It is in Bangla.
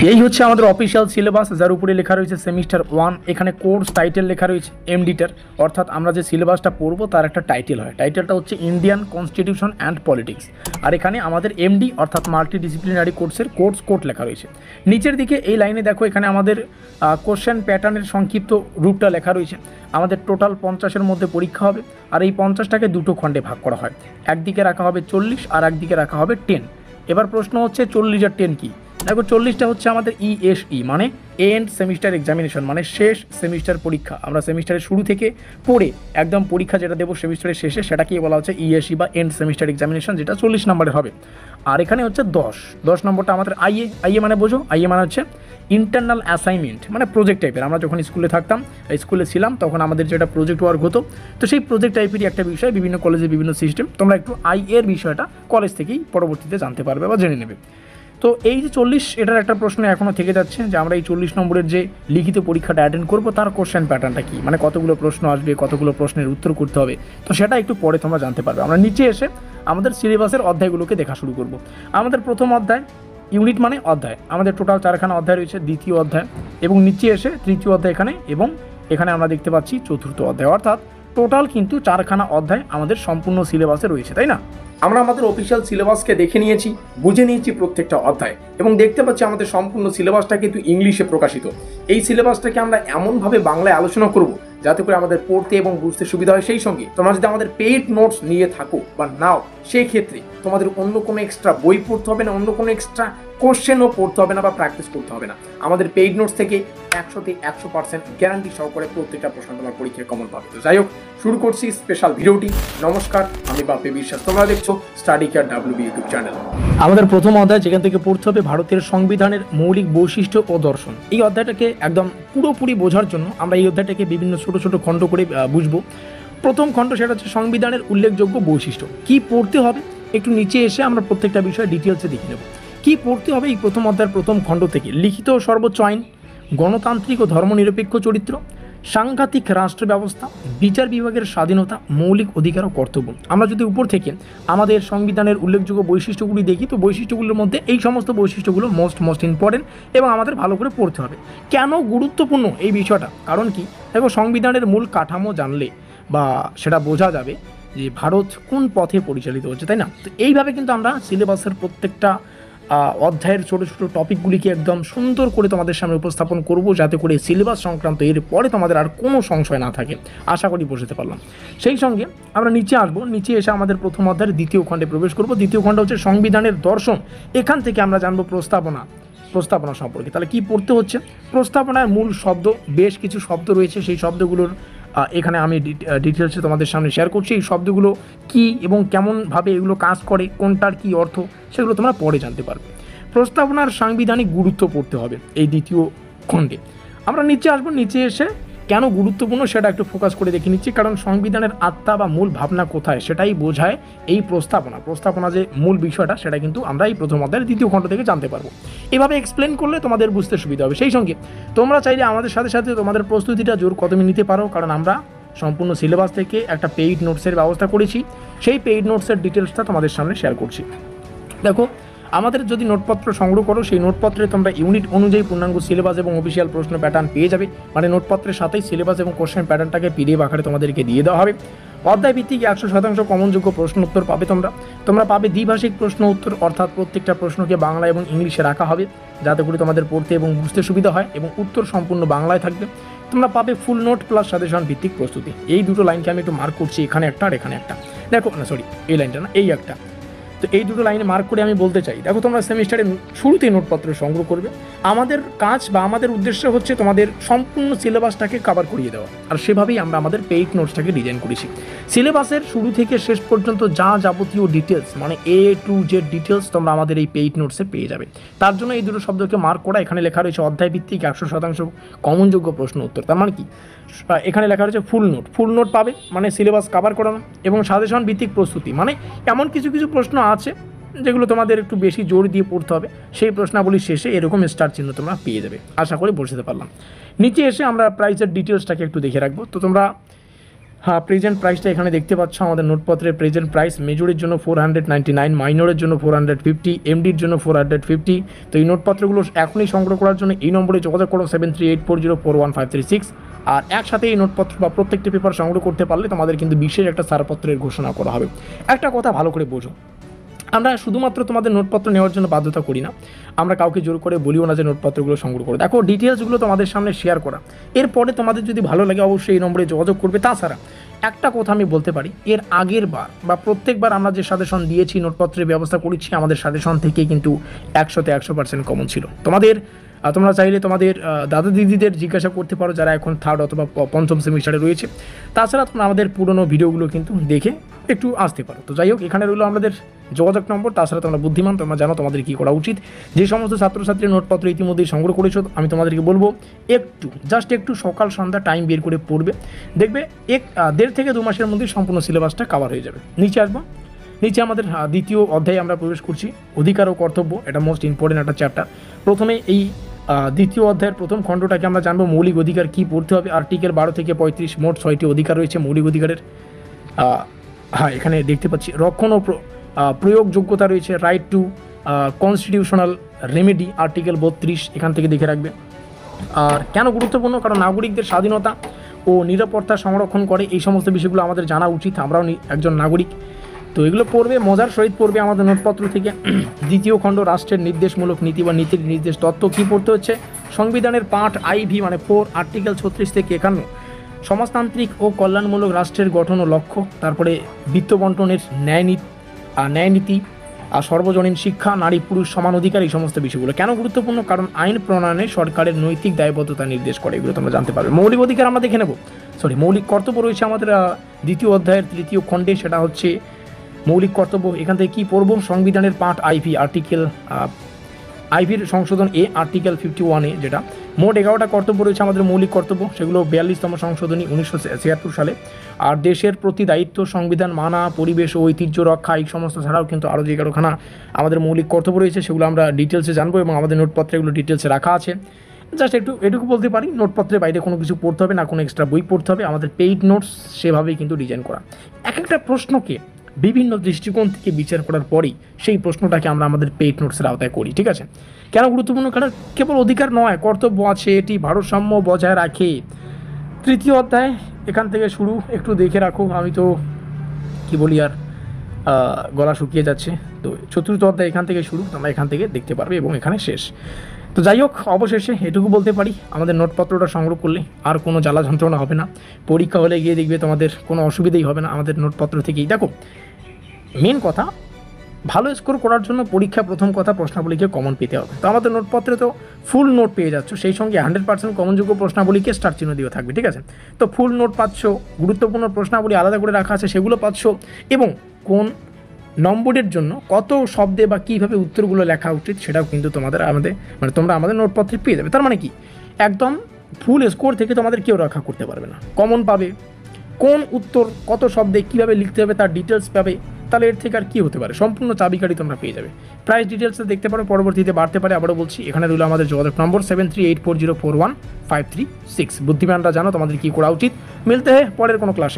এই হচ্ছে আমাদের অফিসিয়াল সিলেবাস, যার উপরে লেখা রয়েছে সেমিস্টার 1। এখানে কোর্স টাইটেল লেখা রয়েছে এমডিটার, অর্থাৎ আমরা যে সিলেবাসটা পড়বো তার একটা টাইটেল হয়। টাইটেলটা হচ্ছে ইন্ডিয়ান কনস্টিটিউশন অ্যান্ড পলিটিক্স। আর এখানে আমাদের এমডি অর্থাৎ মাল্টি ডিসিপ্লিনারি কোর্সের কোর্স কোড লেখা রয়েছে। নিচের দিকে এই লাইনে দেখো, এখানে আমাদের কোশ্চেন প্যাটার্নের সংক্ষিপ্ত রূপটা লেখা রয়েছে। আমাদের টোটাল 50-এর মধ্যে পরীক্ষা হবে, আর এই 50টাকে দুটো খণ্ডে ভাগ করা হয়। একদিকে রাখা হবে 40 আর একদিকে রাখা হবে 10। এবার প্রশ্ন হচ্ছে 40 আর 10 কী? দেখো, 40টা হচ্ছে আমাদের ইএসই মানে এন্ড সেমিস্টার এক্সামিনেশন, মানে শেষ সেমিস্টার পরীক্ষা। আমরা সেমিস্টারের শুরু থেকে পড়ে একদম পরীক্ষা যেটা দেবো সেমিস্টারের শেষে, সেটাকে বলা হচ্ছে ইএসই বা এন্ড সেমিস্টার এক্সামিনেশন, যেটা 40 নম্বরের হবে। আর এখানে হচ্ছে 10 নম্বরটা আমাদের আইএ মানে বোঝো, আইএ মানে হচ্ছে ইন্টারনাল অ্যাসাইনমেন্ট, মানে প্রজেক্ট টাইপের। আমরা যখন স্কুলে থাকতাম, স্কুলে ছিলাম, তখন আমাদের যেটা প্রজেক্ট ওয়ার্ক হতো, তো সেই প্রজেক্ট টাইপেরই একটা বিষয়। বিভিন্ন কলেজে বিভিন্ন সিস্টেম, তোমরা একটু আইএর বিষয়টা কলেজ থেকেই পরবর্তীতে জানতে পারবে বা জেনে নেবে। তো এই যে 40, এটার একটা প্রশ্ন এখনও থেকে যাচ্ছে যে আমরা এই 40 নম্বরের যে লিখিত পরীক্ষাটা অ্যাটেন্ড করবো তার কোশ্চেন প্যাটার্নটা কী, মানে কতগুলো প্রশ্ন আসবে, কতগুলো প্রশ্নের উত্তর করতে হবে। তো সেটা একটু পরে তোমরা জানতে পারবে। আমরা নিচে এসে আমাদের সিলেবাসের অধ্যায়গুলোকে দেখা শুরু করব। আমাদের প্রথম অধ্যায়, ইউনিট মানে অধ্যায়, আমাদের টোটাল 4খানা অধ্যায় রয়েছে। দ্বিতীয় অধ্যায় এবং নিচে এসে তৃতীয় অধ্যায় এখানে, এবং এখানে আমরা দেখতে পাচ্ছি চতুর্থ অধ্যায়। অর্থাৎ টোটাল কিন্তু 4খানা অধ্যায় আমাদের সম্পূর্ণ সিলেবাসে রয়েছে, তাই না? আমরা আমাদের অফিসিয়াল সিলেবাসকে দেখে নিয়েছি, বুঝে নিয়েছি প্রত্যেকটা অধ্যায়, এবং দেখতে পাচ্ছি আমাদের সম্পূর্ণ সিলেবাসটা কিন্তু ইংলিশে প্রকাশিত। এই সিলেবাসটাকে আমরা এমনভাবে বাংলায় আলোচনা করব যাতে করে আমাদের পড়তে এবং বুঝতে সুবিধা হয়। সেই সঙ্গে তোমরা যদি আমাদের পেইড নোটস নিয়ে থাকো বা নাও, সেই ক্ষেত্রে তোমাদের অন্য কোনো এক্সট্রা বই পড়তে হবে না, অন্য কোনো এক্সট্রা কোশ্চেনও পড়তে হবে না বা প্র্যাকটিস করতে হবে না। আমাদের পেইড নোটস থেকে 100তে 100% গ্যারান্টি সহকারে প্রত্যেকটা প্রশ্ন তোমার পরীক্ষায় কমন পাবে। তো যাই হোক, শুরু করছি স্পেশাল ভিডিওটি। নমস্কার, আমি বাপি বিশ্বাস, তোমরা দেখছো study care WB YouTube channel. আমাদের প্রথম অধ্যায়, যেখান থেকে পড়তে হবে ভারতের সংবিধানের মৌলিক বৈশিষ্ট্য ও দর্শন। এই অধ্যায়টাকে একদম পুরোপুরি বোঝার জন্য আমরা এই অধ্যায়টাকে বিভিন্ন ছোট ছোট খণ্ড করে বুঝবো। প্রথম খণ্ড, সেটা হচ্ছে সংবিধানের উল্লেখযোগ্য বৈশিষ্ট্য। কি পড়তে হবে একটু নিচে এসে আমরা প্রত্যেকটা বিষয় ডিটেলসে দেখে নেব। কি পড়তে হবে এই প্রথম অধ্যায়ের প্রথম খণ্ড থেকে? লিখিত ও সর্বোচ্চ আইন, গণতান্ত্রিক ও ধর্মনিরপেক্ষ চরিত্র, সাংঘাতিক রাষ্ট্র ব্যবস্থা, বিচার বিভাগের স্বাধীনতা, মৌলিক অধিকার ও কর্তব্য। আমরা যদি উপর থেকে আমাদের সংবিধানের উল্লেখযোগ্য বৈশিষ্ট্যগুলি দেখি, তো বৈশিষ্ট্যগুলোর মধ্যে এই সমস্ত বৈশিষ্ট্যগুলো মোস্ট ইম্পর্টেন্ট এবং আমাদের ভালো করে পড়তে হবে। কেন গুরুত্বপূর্ণ এই বিষয়টা? কারণ কি, দেখো, সংবিধানের মূল কাঠামো জানলে বা সেটা বোঝা যাবে যে ভারত কোন পথে পরিচালিত হচ্ছে, তাই না? তো এইভাবে কিন্তু আমরা সিলেবাসের প্রত্যেকটা অধ্যায়ের ছোটো ছোটো টপিকগুলিকে একদম সুন্দর করে তোমাদের সামনে উপস্থাপন করব, যাতে করে সিলেবাস সংক্রান্ত এর পরে তোমাদের আর কোনো সংশয় না থাকে। আশা করি বোঝাতে পারলাম। সেই সঙ্গে আমরা নিচে আসবো, নিচে এসে আমাদের প্রথম অধ্যায়ের দ্বিতীয় খণ্ডে প্রবেশ করব। দ্বিতীয় খণ্ড হচ্ছে সংবিধানের দর্শন। এখান থেকে আমরা জানবো প্রস্তাবনা সম্পর্কে। তাহলে কি পড়তে হচ্ছে? প্রস্তাবনার মূল শব্দ, বেশ কিছু শব্দ রয়েছে, সেই শব্দগুলোর এখানে আমি ডিটেলসে তোমাদের সামনে শেয়ার করছি। এই শব্দগুলো কি এবং কেমনভাবে এগুলো কাজ করে, কোনটার কি অর্থ, সেগুলো তোমরা পরে জানতে পারবে। প্রস্তাবনার সাংবিধানিক গুরুত্ব পড়তে হবে এই দ্বিতীয় খণ্ডে। আমরা নিচে আসবো, নিচে এসে কেন গুরুত্বপূর্ণ সেটা একটু ফোকাস করে দেখে নিচ্ছি। কারণ সংবিধানের আত্মা বা মূল ভাবনা কোথায় সেটাই বোঝায় এই প্রস্তাবনা যে মূল বিষয়টা, সেটা কিন্তু আমরা এই প্রথম অধ্যায়ের দ্বিতীয় খণ্ড থেকে জানতে পারবো। এভাবে এক্সপ্লেন করলে তোমাদের বুঝতে সুবিধা হবে। সেই সঙ্গে তোমরা চাইলে আমাদের সাথে সাথে তোমাদের প্রস্তুতিটা জোর কদমে নিতে পারো, কারণ আমরা সম্পূর্ণ সিলেবাস থেকে একটা পেইড নোটসের ব্যবস্থা করেছি। সেই পেইড নোটসের ডিটেলসটা তোমাদের সামনে শেয়ার করছি। দেখো, আমাদের যদি নোটপত্র সংগ্রহ করো, সেই নোটপত্রে তোমরা ইউনিট অনুযায়ী পূর্ণাঙ্গ সিলেবাস এবং অফিসিয়াল প্রশ্ন প্যাটার্ন পেয়ে যাবে। মানে নোটপত্রের সাথেই সিলেবাস এবং কোশ্চেন প্যাটার্নটাকে PDF আকারে তোমাদেরকে দিয়ে দেওয়া হবে। অধ্যায় ভিত্তিক 100% কমনযোগ্য প্রশ্ন উত্তর পাবে তোমরা পাবে দ্বিভাষিক প্রশ্ন উত্তর, অর্থাৎ প্রত্যেকটা প্রশ্নকে বাংলা এবং ইংলিশে রাখা হবে যাতে করে তোমাদের পড়তে এবং বুঝতে সুবিধা হয়, এবং উত্তর সম্পূর্ণ বাংলায় থাকবে। তোমরা পাবে ফুল নোট প্লাস সাজেশন ভিত্তিক প্রস্তুতি। এই দুটো লাইনকে আমি একটু মার্ক করছি, এখানে একটা আর এখানে একটা। দেখো, না সরি, এই লাইনটা না, এই একটা। তো এই দুটো লাইনে মার্ক করে আমি বলতে চাই, দেখো, তোমরা সেমিস্টারের শুরুতেই নোটপত্র সংগ্রহ করবে। আমাদের কাজ বা আমাদের উদ্দেশ্য হচ্ছে তোমাদের সম্পূর্ণ সিলেবাসটাকে কভার করিয়ে দেওয়া, আর সেভাবেই আমরা আমাদের পেইড নোটসটাকে ডিজাইন করেছি। সিলেবাসের শুরু থেকে শেষ পর্যন্ত যা যাবতীয় ডিটেলস, মানে A to Z ডিটেলস তোমরা আমাদের এই পেইড নোটসে পেয়ে যাবে। তার জন্য এই দুটো শব্দকে মার্ক করা। এখানে লেখা রয়েছে অধ্যায় ভিত্তিক 100% কমনযোগ্য প্রশ্ন উত্তর। তার মানে কি, এখানে লেখা রয়েছে ফুল নোট পাবে, মানে সিলেবাস কভার করানো, এবং সাজেশন ভিত্তিক প্রস্তুতি, মানে এমন কিছু প্রশ্ন আছে যেগুলো তোমাদের একটু বেশি জোর দিয়ে পড়তে হবে। সেই প্রশ্নাবলীর শেষে এরকম স্টার চিহ্ন তোমরা পেয়ে যাবে। আশা করি বুঝতে পারলাম। নিচে এসে আমরা প্রাইসের ডিটেলসটাকে একটু দেখে রাখবো। তো তোমরা হ্যাঁ, প্রেজেন্ট প্রাইসটা এখানে দেখতে পাচ্ছ, আমাদের নোটপত্রের প্রেজেন্ট প্রাইস মেজরের জন্য 499, মাইনরের জন্য 450, এমডির জন্য 450। তো এই নোটপত্রগুলো এখনই সংগ্রহ করার জন্য এই নম্বরে যোগাযোগ করো 7384041536। আর একসাথে এই নোটপত্র বা প্রত্যেকটি পেপার সংগ্রহ করতে পারলে তোমাদের কিন্তু বিশেষ একটা ছাড়পত্রের ঘোষণা করা হবে। একটা কথা ভালো করে বোঝো, আমরা শুধুমাত্র তোমাদের নোটপত্র নেওয়ার জন্য বাধ্যতা করি না, আমরা কাউকে জোর করে বলিও না যে নোটপত্রগুলো সংগ্রহ করো। দেখো, ডিটেলসগুলো তোমাদের সামনে শেয়ার করা, এরপরে তোমাদের যদি ভালো লাগে অবশ্যই এই নম্বরে যোগাযোগ করবে। তাছাড়া একটা কথা আমি বলতে পারি, এর আগের বার বা প্রত্যেকবার আমরা যে সাজেশন দিয়েছি, নোটপত্রের ব্যবস্থা করেছি, আমাদের সাজেশন থেকে কিন্তু 100% কমন ছিল। তোমরা চাইলে তোমাদের দাদা দিদিদের জিজ্ঞাসা করতে পারো যারা এখন থার্ড অথবা পঞ্চম সেমিস্টারে রয়েছে। তাছাড়া তোমরা আমাদের পুরনো ভিডিওগুলো কিন্তু দেখে একটু আসতে পারো। তো যাই হোক, এখানে রইলো আমাদের যোগাযোগ নম্বর। তাছাড়া তোমরা বুদ্ধিমান, তোমরা জানো তোমাদের কী করা উচিত। যে সমস্ত ছাত্রছাত্রীর নোটপত্র ইতিমধ্যেই সংগ্রহ করেছো, আমি তোমাদেরকে বলবো জাস্ট একটু সকাল সন্ধ্যা টাইম বের করে পড়বে, দেখবে 1.5 থেকে 2 মাসের মধ্যে সম্পূর্ণ সিলেবাসটা কভার হয়ে যাবে। নিচে আমাদের দ্বিতীয় অধ্যায়ে আমরা প্রবেশ করছি, অধিকার ও কর্তব্য। এটা মোস্ট ইম্পর্টেন্ট একটা চ্যাপ্টার। প্রথমে এই দ্বিতীয় অধ্যায়ের প্রথম খণ্ডটাকে আমরা জানবো মৌলিক অধিকার কী পড়তে হবে। আর্টিকেল 12 থেকে 35, মোট 6টি অধিকার রয়েছে মৌলিক অধিকারের। হ্যাঁ, এখানে দেখতে পাচ্ছি রক্ষণ ও প্রয়োগ যোগ্যতা রয়েছে, right two constitutional remedy, article 32, এখান থেকে দেখে রাখবে। আর কেন গুরুত্বপূর্ণ? কারণ নাগরিকদের স্বাধীনতা ও নিরাপত্তা সংরক্ষণ করে, এই সমস্ত বিষয়গুলো আমাদের জানা উচিত, আমরাও একজন নাগরিক। তো এগুলো পড়বে, মজার সহিত পড়বে আমাদের নোটপত্র থেকে। দ্বিতীয় খণ্ড রাষ্ট্রের নির্দেশমূলক নীতি বা নীতির নির্দেশ তত্ত্ব কী পড়তে হচ্ছে, সংবিধানের পার্ট IV মানে 4, আর্টিকেল 36 থেকে 51, সমাজতান্ত্রিক ও কল্যাণমূলক রাষ্ট্রের গঠন ও লক্ষ্য। তারপরে বিত্ত বন্টনের ন্যায়নীতি আর সর্বজনীন শিক্ষা, নারী পুরুষ সমান অধিকার, এই সমস্ত বিষয়গুলো কেন গুরুত্বপূর্ণ? কারণ আইন প্রণয়নে সরকারের নৈতিক দায়বদ্ধতা নির্দেশ করে, এগুলো তোমরা জানতে পারবে। মৌলিক অধিকার আমরা দেখে নেব, মৌলিক কর্তব্য রয়েছে আমাদের দ্বিতীয় অধ্যায়ের তৃতীয় খণ্ডে, সেটা হচ্ছে মৌলিক কর্তব্য। এখান থেকে কী পড়ব? সংবিধানের পার্ট IV, আর্টিকেল IV সংশোধন A, আর্টিকেল 51A, যেটা মোট 11টা কর্তব্য রয়েছে আমাদের মৌলিক কর্তব্য, সেগুলো 42তম সংশোধনী 1976 সালে। আর দেশের প্রতি দায়িত্ব, সংবিধান মানা, পরিবেশ ও ঐতিহ্য রক্ষা, এই সমস্ত ছাড়াও কিন্তু আরও যে 11খানা আমাদের মৌলিক কর্তব্য রয়েছে, সেগুলো আমরা ডিটেলসে জানবো এবং আমাদের নোটপত্রে এগুলো ডিটেলসে রাখা আছে। জাস্ট এটুকু বলতে পারি, নোটপত্রের বাইরে কোনো কিছু পড়তে হবে না, কোনো এক্সট্রা বই পড়তে হবে। আমাদের পেইড নোটস সেভাবেই কিন্তু ডিজাইন করা, এক একটা প্রশ্নকে বিভিন্ন দৃষ্টিকোণ থেকে বিচার করার পরেই সেই প্রশ্নটাকে আমরা আমাদের পেইড নোটসের আওতায় করি, ঠিক আছে? কেন গুরুত্বপূর্ণ? কারণ কেবল অধিকার নয়, কর্তব্য আছে, এটি ভারসাম্য বজায় রাখে। তৃতীয় অধ্যায় এখান থেকে শুরু, একটু দেখে রাখো, আমি তো কি বলি আর গলা শুকিয়ে যাচ্ছে। তো চতুর্থ অধ্যায় এখান থেকে শুরু, তোমরা এখান থেকে দেখতে পারবে এবং এখানে শেষ। তো যাই হোক, অবশেষে এটুকু বলতে পারি, আমাদের নোটপত্রটা সংগ্রহ করলে আর কোনো জ্বালা যন্ত্রণা হবে না। পরীক্ষা হলে গিয়ে দেখবে তোমাদের কোনো অসুবিধাই হবে না আমাদের নোটপত্র থেকেই। দেখো, মেন কথা, ভালো স্কোর করার জন্য পরীক্ষা প্রথম কথা প্রশ্নাবলীকে কমন পেতে হবে। তো আমাদের নোটপত্রে তো ফুল নোট পেয়ে যাচ্ছ, সেই সঙ্গে 100% কমনযোগ্য প্রশ্নাবলীকে স্টার চিহ্ন দিয়ে থাকবে, ঠিক আছে? তো ফুল নোট পাচ্ছ, গুরুত্বপূর্ণ প্রশ্নাবলী আলাদা করে রাখা আছে সেগুলো পাচ্ছ, এবং কোন নম্বরের জন্য কত শব্দে বা কীভাবে উত্তরগুলো লেখা উচিত সেটাও কিন্তু তোমরা আমাদের নোটপত্রে পেয়ে যাবে। তার মানে কি, একদম ফুল স্কোর থেকে তোমাদের কেউ রক্ষা করতে পারবে না। কমন পাবে, কোন উত্তর কত শব্দে কীভাবে লিখতে হবে তার ডিটেলস পাবে, তাহলে এর থেকে আর কী হতে পারে? সম্পূর্ণ চাবিকাঠি তোমরা পেয়ে যাবে। প্রাইস ডিটেলসে দেখতে পারো, পরবর্তীতে বাড়তে পারে। আবারও বলছি, এখানে রইল আমাদের যোগাযোগ নম্বর 7384041536। বুদ্ধিমানরা জানো তোমাদের কী করা উচিত। মিলতে হয় পরের কোনো ক্লাসে।